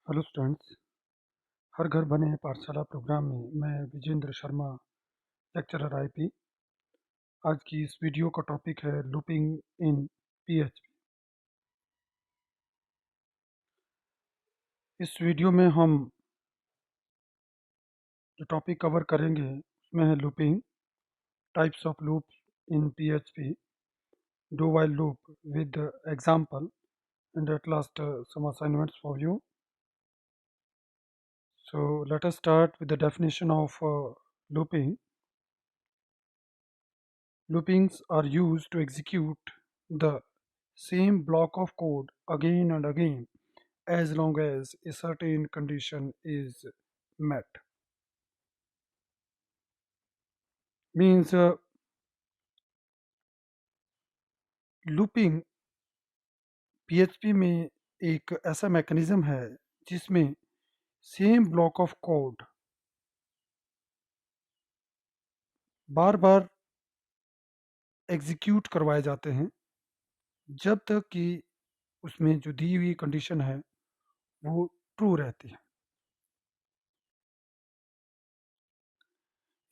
Hello students. हर घर बने पाठशाला प्रोग्राम में मैं विजेंद्र शर्मा, लेक्चरर आईपी। आज की इस वीडियो का टॉपिक है लूपिंग इन पीएचपी। इस वीडियो में हम जो टॉपिक कवर करेंगे उसमें है looping, types of loop in PHP, do while loop with example, and at last some assignments for you. So let us start with the definition of looping. Loopings are used to execute the same block of code again and again as long as a certain condition is met. Means looping PHP में एक ऐसा mechanism है जिसमें same block of code bar bar execute करवाए जाते हैं जब तक कि उसमें जो दी हुई कंडीशन है वो ट्रू रहती है।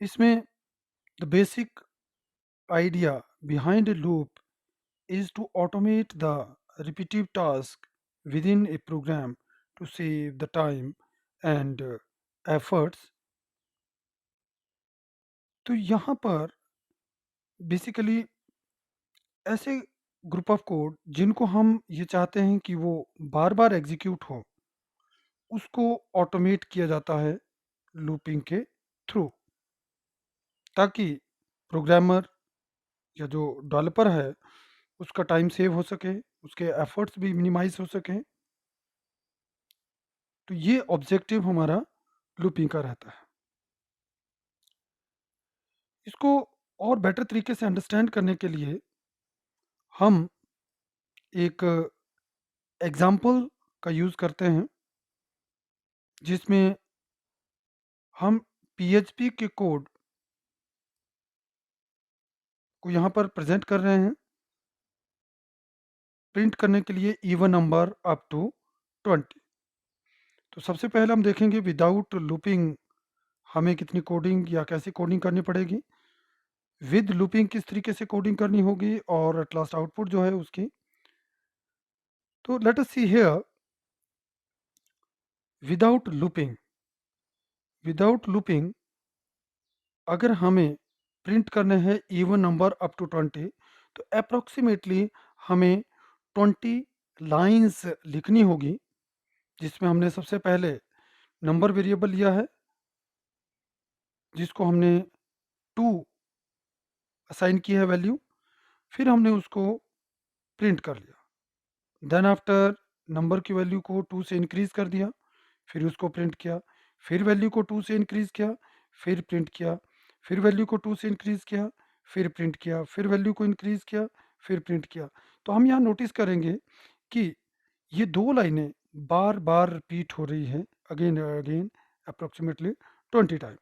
इसमें the basic idea behind a loop is to automate the repetitive task within a program to save the time and efforts। तो यहाँ पर बेसिकली ऐसे ग्रुप ऑफ कोड जिनको हम ये चाहते हैं कि वो बार बार एग्जीक्यूट हो, उसको ऑटोमेट किया जाता है लूपिंग के थ्रू, ताकि प्रोग्रामर या जो डेवलपर है उसका टाइम सेव हो सके, उसके एफर्ट्स भी मिनिमाइज हो सकें। तो ये ऑब्जेक्टिव हमारा लूपिंग का रहता है। इसको और बेटर तरीके से अंडरस्टैंड करने के लिए हम एक एग्जाम्पल का यूज़ करते हैं जिसमें हम पीएचपी के कोड को यहाँ पर प्रेजेंट कर रहे हैं प्रिंट करने के लिए इवन नंबर अप टू 20। तो सबसे पहले हम देखेंगे विदाउट लूपिंग हमें कितनी कोडिंग या कैसी कोडिंग करनी पड़ेगी, विद लूपिंग किस तरीके से कोडिंग करनी होगी, और एट लास्ट आउटपुट जो है उसकी। तो let us see here without looping. Without looping अगर हमें प्रिंट करने हैं इवन नंबर अप टू 20, तो अप्रोक्सीमेटली हमें 20 लाइंस लिखनी होगी, जिसमें हमने सबसे पहले नंबर वेरिएबल लिया है जिसको हमने 2 असाइन की है वैल्यू, फिर हमने उसको प्रिंट कर लिया। देन आफ्टर नंबर की वैल्यू को 2 से इंक्रीज कर दिया, फिर उसको प्रिंट किया, फिर वैल्यू को 2 से इंक्रीज किया, फिर प्रिंट किया, फिर वैल्यू को 2 से इंक्रीज किया, फिर प्रिंट किया, फिर वैल्यू को इंक्रीज किया, फिर प्रिंट किया। तो हम यहाँ नोटिस करेंगे कि ये दो लाइनें बार बार रिपीट हो रही है अगेन अगेन अप्रोक्सीमेटली 20 टाइम।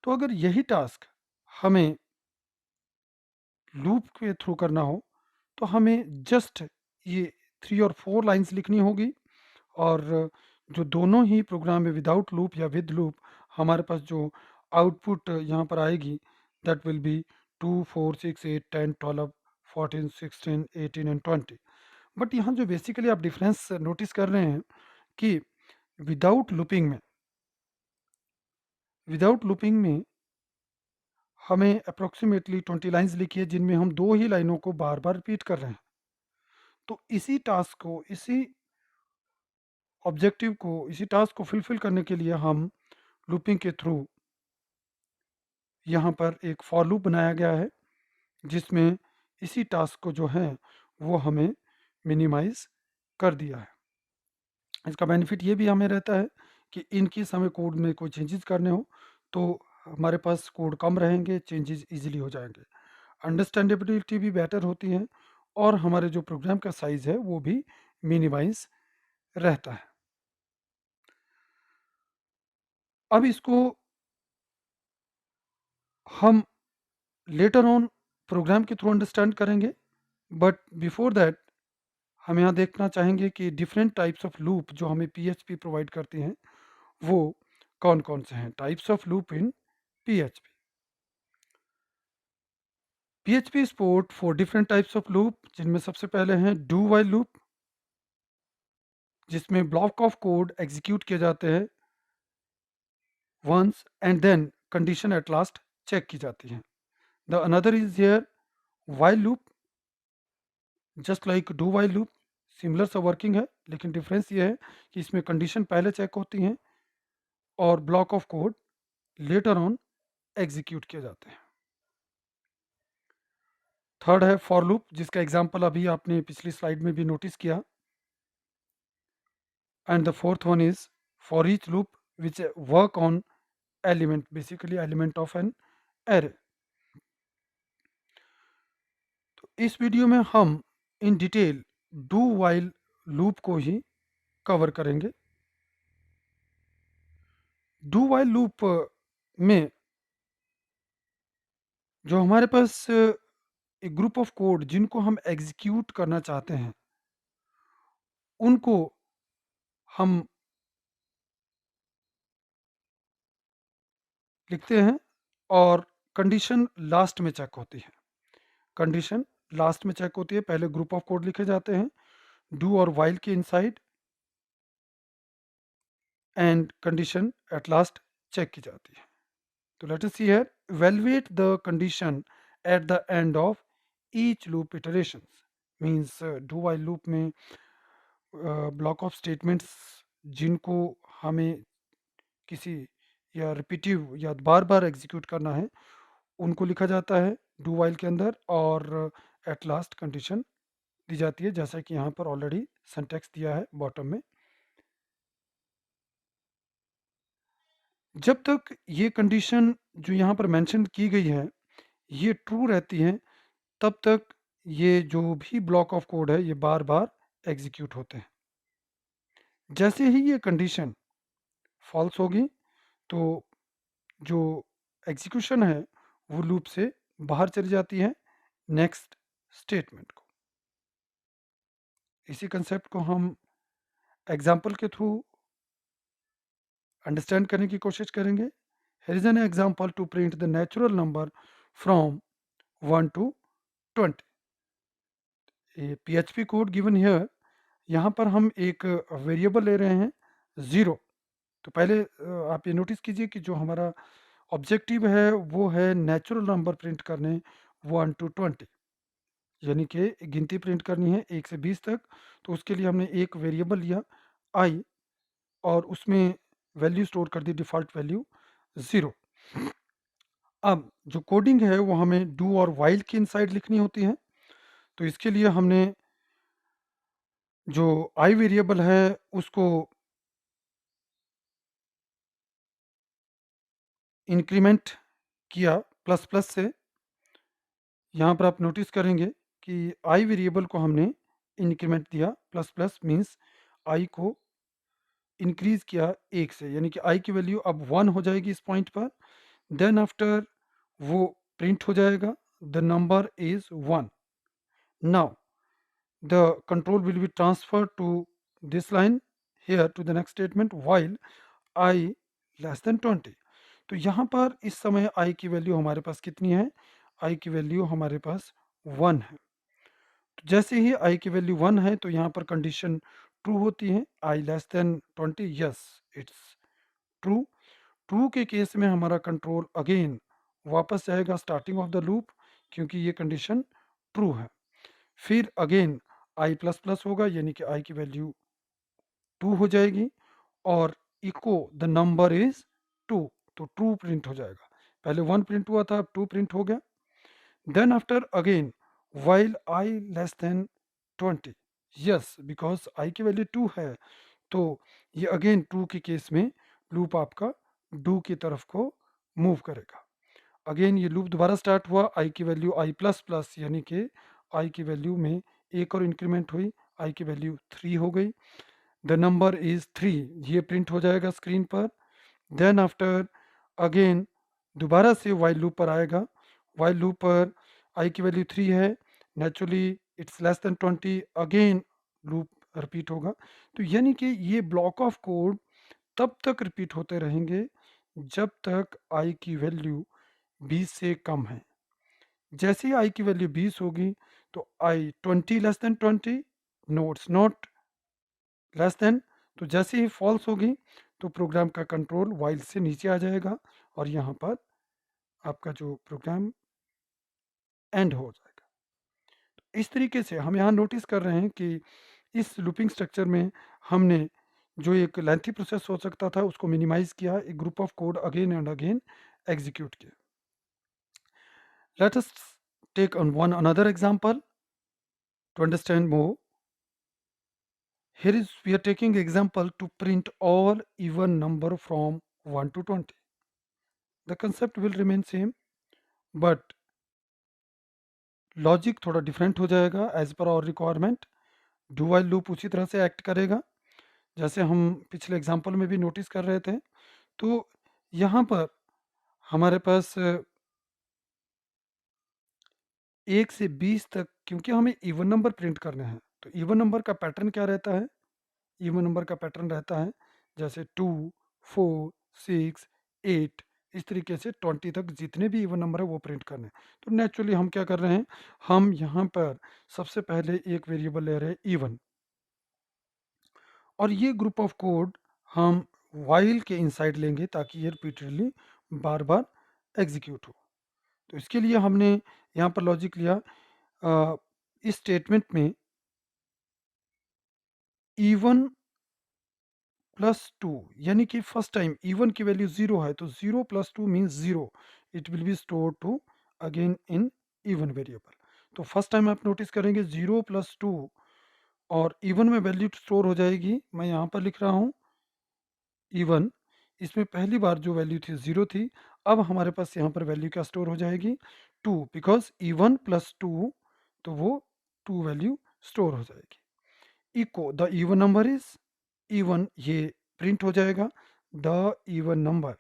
तो अगर यही टास्क हमें लूप के थ्रू करना हो तो हमें जस्ट ये 3 और 4 लाइंस लिखनी होगी, और जो दोनों ही प्रोग्राम में विदाउट लूप या विद लूप हमारे पास जो आउटपुट यहाँ पर आएगी that will B 2 4 6 8 10 12 14 16 18 and 20। But यहाँ जो बेसिकली आप डिफरेंस नोटिस कर रहे हैं कि विदाउट लूपिंग में विदाउट लूपिंग में हमें अप्रोक्सीमेटली 20 लाइंस लिखी है जिनमें हम दो ही लाइनों को बार बार रिपीट कर रहे हैं। तो इसी टास्क को, इसी ऑब्जेक्टिव को, इसी टास्क को फुलफिल करने के लिए हम लूपिंग के थ्रू यहाँ पर एक फॉर लूप बनाया गया है जिसमें इसी टास्क को जो है वो हमें मिनिमाइज कर दिया है। इसका बेनिफिट ये भी हमें रहता है कि इन केस हमें कोड में कोई चेंजेस करने हो तो हमारे पास कोड कम रहेंगे, चेंजेस इजीली हो जाएंगे, अंडरस्टैंडेबिलिटी भी बेटर होती है, और हमारे जो प्रोग्राम का साइज है वो भी मिनिमाइज रहता है। अब इसको हम लेटर ऑन प्रोग्राम के थ्रू अंडरस्टैंड करेंगे, बट बिफोर दैट हम यहाँ देखना चाहेंगे कि डिफरेंट टाइप्स ऑफ लूप जो हमें PHP प्रोवाइड करती हैं वो कौन कौन से हैं। Types of loop in PHP. PHP support for different types of loop, जिनमें सबसे पहले हैं डू वाइल लूप, जिसमें ब्लॉक ऑफ कोड एग्जीक्यूट किए जाते हैं once and then condition at last check की जाती है। The another is here while loop, just like do while loop, similar सा वर्किंग है, लेकिन डिफरेंस ये है कि इसमें कंडीशन पहले चेक होती हैं और block of code later on execute किए जाते हैं। थर्ड है फॉर लूप, जिसका एग्जांपल अभी आपने पिछली स्लाइड में भी नोटिस किया। And the fourth one is for each loop which work on element, basically element of an array. तो इस वीडियो में हम in detail do while loop को ही कवर करेंगे। डू वाइल लूप में जो हमारे पास एक ग्रुप ऑफ कोड जिनको हम एग्जीक्यूट करना चाहते हैं उनको हम लिखते हैं और कंडीशन लास्ट में चेक होती है। कंडीशन लास्ट में चेक होती है, पहले ग्रुप ऑफ कोड लिखे जाते हैं डू और वाइल के inside and condition at last check की जाती है। तो let us see here, evaluate the condition at the end of each loop iterations, means do while loop में ब्लॉक ऑफ स्टेटमेंट्स जिनको हमें किसी या रिपीटिव या बार बार एग्जीक्यूट करना है उनको लिखा जाता है डू वाइल के अंदर और एट लास्ट कंडीशन दी जाती है, जैसा कि यहाँ पर ऑलरेडी सिंटैक्स दिया है बॉटम में। जब तक ये कंडीशन जो यहाँ पर मेंशन की गई है ये ट्रू रहती है तब तक ये जो भी ब्लॉक ऑफ कोड है ये बार बार एग्जीक्यूट होते हैं। जैसे ही ये कंडीशन फॉल्स होगी तो जो एग्जीक्यूशन है वो लूप से बाहर चली जाती है नेक्स्ट स्टेटमेंट को। इसी कंसेप्ट को हम एग्जाम्पल के थ्रू अंडरस्टैंड करने की कोशिश करेंगे। Here is an example to print the natural number from 1 to 20। ये PHP कोड गिवन हियर, यहाँ पर हम एक वेरिएबल ले रहे हैं 0। तो पहले आप ये नोटिस कीजिए कि जो हमारा ऑब्जेक्टिव है वो है नेचुरल नंबर प्रिंट करने 1 to 20, यानी कि गिनती प्रिंट करनी है 1 से 20 तक। तो उसके लिए हमने एक वेरिएबल लिया i और उसमें वैल्यू स्टोर कर दी, डिफ़ॉल्ट वैल्यू 0। अब जो कोडिंग है वो हमें डू और वाइल के इनसाइड लिखनी होती है। तो इसके लिए हमने जो i वेरिएबल है उसको इंक्रीमेंट किया प्लस प्लस से। यहाँ पर आप नोटिस करेंगे कि i वेरिएबल को हमने इंक्रीमेंट दिया प्लस प्लस, मीन्स i को इंक्रीज किया 1 से, यानी कि i की वैल्यू अब 1 हो जाएगी इस पॉइंट पर। देन आफ्टर वो प्रिंट हो जाएगा the number is 1। Now the control will be transfer to this line here to the next statement while i less than 20। तो यहाँ पर इस समय i की वैल्यू हमारे पास कितनी है? i की वैल्यू हमारे पास 1 है। तो जैसे ही i की वैल्यू 1 है तो यहाँ पर कंडीशन ट्रू होती है, i less than 20, yes it's true. True के केस में हमारा कंट्रोल अगेन वापस जाएगा स्टार्टिंग ऑफ द लूप, क्योंकि ये कंडीशन ट्रू है। फिर अगेन i प्लस प्लस होगा, यानी कि i की वैल्यू 2 हो जाएगी और इको द नंबर इज 2, तो ट्रू प्रिंट हो जाएगा। पहले 1 प्रिंट हुआ था, अब 2 प्रिंट हो गया। Then after again while i less than 20, yes because i की वैल्यू 2 है तो ये अगेन ट्रू के केस में लूप आपका डू की तरफ को मूव करेगा। अगेन ये लूप दोबारा स्टार्ट हुआ, i की वैल्यू i प्लस प्लस, यानी कि i की वैल्यू में एक और इंक्रीमेंट हुई, i की वैल्यू 3 हो गई। द नंबर इज 3, ये प्रिंट हो जाएगा स्क्रीन पर। देन आफ्टर अगेन दोबारा से वाइल लूप पर आएगा। वाइल लूप पर i की वैल्यू 3 है, naturally it's less than 20, again loop repeat होगा। तो यानी कि ये ब्लॉक ऑफ कोड तब तक रिपीट होते रहेंगे जब तक आई की वैल्यू 20 से कम है। जैसे ही आई की वैल्यू 20 होगी तो i 20 less than 20, no it's not less than, तो जैसे ही फॉल्स होगी तो प्रोग्राम का कंट्रोल वाइल से नीचे आ जाएगा और यहाँ पर आपका जो प्रोग्राम एंड हो जाएगा। इस तरीके से हम यहाँ नोटिस कर रहे हैं कि इस लूपिंग स्ट्रक्चर में हमने जो एक लेंथी प्रोसेस हो सकता था उसको मिनिमाइज किया, एक group of code again and again execute किया। Let us take on one another example to understand more. Here is we are taking example to print all even number from 1 to 20. The concept will remain same but logic थोड़ा different हो जाएगा as per our requirement. Do while loop उसी तरह से act करेगा जैसे हम पिछले एग्जांपल में भी नोटिस कर रहे थे। तो यहाँ पर हमारे पास 1 से 20 तक, क्योंकि हमें इवन नंबर प्रिंट करने हैं तो इवन नंबर का पैटर्न क्या रहता है, इवन नंबर का पैटर्न रहता है जैसे 2, 4, 6, 8, इस तरीके से 20 तक जितने भी इवन नंबर है वो प्रिंट करने हैं। तो नेचुरली हम क्या कर रहे हैं, हम यहाँ पर सबसे पहले एक वेरिएबल ले रहे हैं इवन, और ये ग्रुप ऑफ कोड हम वाइल के इनसाइड लेंगे ताकि ये रिपीटेडली बार बार एग्जीक्यूट हो। तो इसके लिए हमने यहाँ पर लॉजिक लिया, इस स्टेटमेंट में इवन प्लस टू, यानी कि फर्स्ट टाइम इवन की वैल्यू 0 है तो 0 plus two means 0, it will be store to again in even variable. तो फर्स्ट टाइम आप नोटिस करेंगे 0 प्लस टू और इवन में वैल्यू स्टोर हो जाएगी। मैं यहाँ पर लिख रहा हूँ इवन, इसमें पहली बार जो वैल्यू थी 0 थी, अब हमारे पास यहाँ पर वैल्यू क्या स्टोर हो जाएगी 2, बिकॉज इवन प्लस टू, तो वो 2 वैल्यू स्टोर हो जाएगी। Echo the even number is even, ये प्रिंट हो जाएगा द इवन नंबर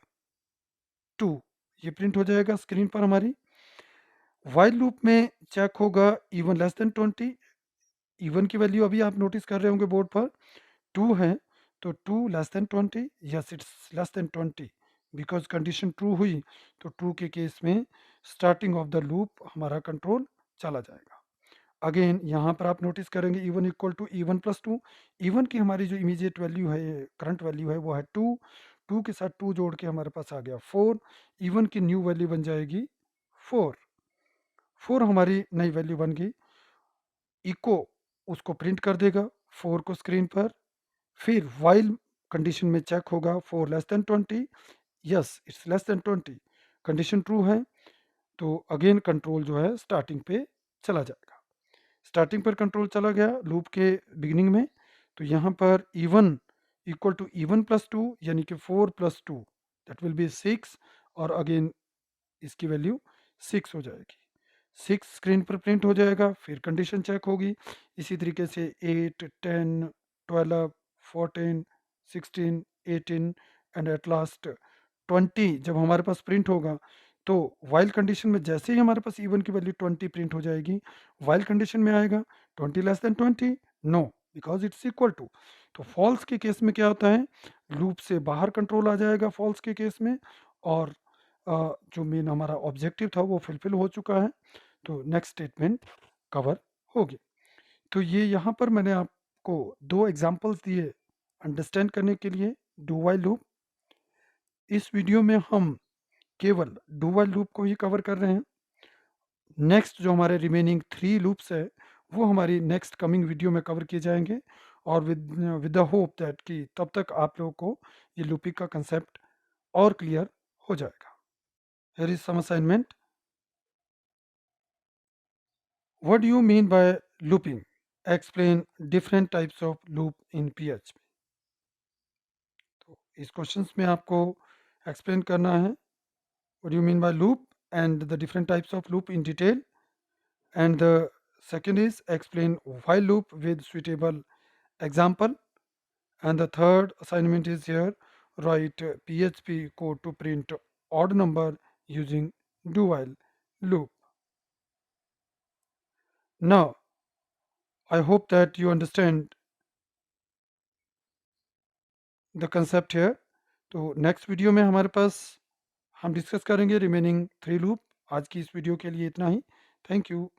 2, ये प्रिंट हो जाएगा स्क्रीन पर हमारी। वाइल लूप में चेक होगा इवन लेस देन 20, इवन की वैल्यू अभी आप नोटिस कर रहे होंगे बोर्ड पर 2 है, तो 2 less than 20, yes it's less than 20, because condition true हुई तो ट्रू के केस में स्टार्टिंग ऑफ द लूप हमारा कंट्रोल चला जाएगा। अगेन यहाँ पर आप नोटिस करेंगे even equal to even plus two, even की हमारी जो इमीडिएट वैल्यू है, करंट वैल्यू है वो है 2, 2 के साथ 2 जोड़ के हमारे पास आ गया 4, इवन की न्यू वैल्यू बन जाएगी 4, 4 हमारी नई वैल्यू बन गई। इको उसको प्रिंट कर देगा 4 को स्क्रीन पर, फिर वाइल कंडीशन में चेक होगा 4 less than 20, yes it's less than 20, condition true है तो अगेन कंट्रोल जो है स्टार्टिंग पे चला जाएगा। स्टार्टिंग पर कंट्रोल चला गया लूप के बिगिनिंग में, तो यहाँ पर even equal to even plus two, यानी कि 4 plus two that will be 6, और अगेन इसकी वैल्यू 6 हो जाएगी, 6 स्क्रीन पर प्रिंट हो जाएगा, फिर कंडीशन चेक होगी। इसी तरीके से 8, 10, 12, 14, 16, 18 एंड एट लास्ट 20 जब हमारे पास प्रिंट होगा तो वाइल कंडीशन में जैसे ही हमारे पास इवन की वैल्यू 20 प्रिंट हो जाएगी, वाइल कंडीशन में आएगा 20 less than 20, no because it's equal to. तो फॉल्स के केस में क्या होता है, लूप से बाहर कंट्रोल आ जाएगा फॉल्स के केस में, और जो मेन हमारा ऑब्जेक्टिव था वो फुलफिल हो चुका है, तो नेक्स्ट स्टेटमेंट कवर होगी। तो ये यहाँ पर मैंने आपको 2 एग्जांपल्स दिए अंडरस्टैंड करने के लिए डू वाइल लूप। इस वीडियो में हम केवल डू वाइल लूप को ही कवर कर रहे हैं। नेक्स्ट जो हमारे रिमेनिंग 3 लूप्स है वो हमारी नेक्स्ट कमिंग वीडियो में कवर किए जाएंगे, और विद द होप दैट कि तब तक आप लोगों को ये लूपिंग का कंसेप्ट और क्लियर हो जाएगा। Here is some assignment. What do you mean by looping? Explain different types of loop in PHP. तो इस क्वेश्चंस में आपको एक्सप्लेन करना है what do you mean by loop and the different types of loop in detail. And the second is explain while loop with suitable example. And the third assignment is here, write PHP code to print odd number using do while loop. Now I hope that you understand the concept है। तो next video में हमारे पास हम discuss करेंगे remaining 3 loop. आज की इस video के लिए इतना ही। Thank you.